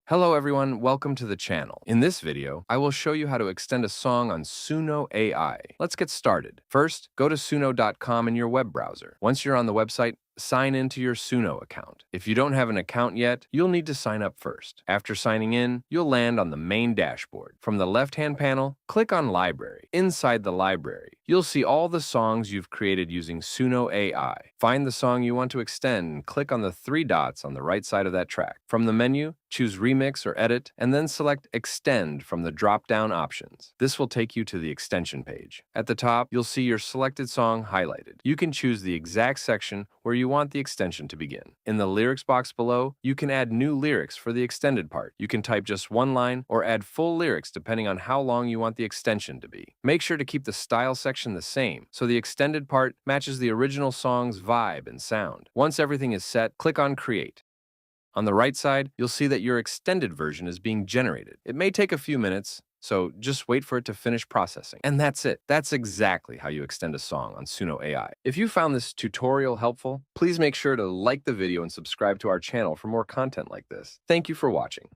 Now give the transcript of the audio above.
Hello everyone, welcome to the channel. In this video, I will show you how to extend a song on Suno AI. Let's get started. First, go to suno.com in your web browser. Once you're on the website, sign into your Suno account. If you don't have an account yet, you'll need to sign up first. After signing in, you'll land on the main dashboard. From the left-hand panel, click on Library. Inside the library, you'll see all the songs you've created using Suno AI. Find the song you want to extend and click on the three dots on the right side of that track. From the menu, choose Remix or Edit, and then select Extend from the drop-down options. This will take you to the extension page. At the top, you'll see your selected song highlighted. You can choose the exact section where you want the extension to begin. In the lyrics box below, you can add new lyrics for the extended part. You can type just one line or add full lyrics depending on how long you want the extension to be. Make sure to keep the style section the same so the extended part matches the original song's vibe and sound. Once everything is set, click on Create. On the right side, you'll see that your extended version is being generated. It may take a few minutes, so just wait for it to finish processing. And that's it. That's exactly how you extend a song on Suno AI. If you found this tutorial helpful, please make sure to like the video and subscribe to our channel for more content like this. Thank you for watching.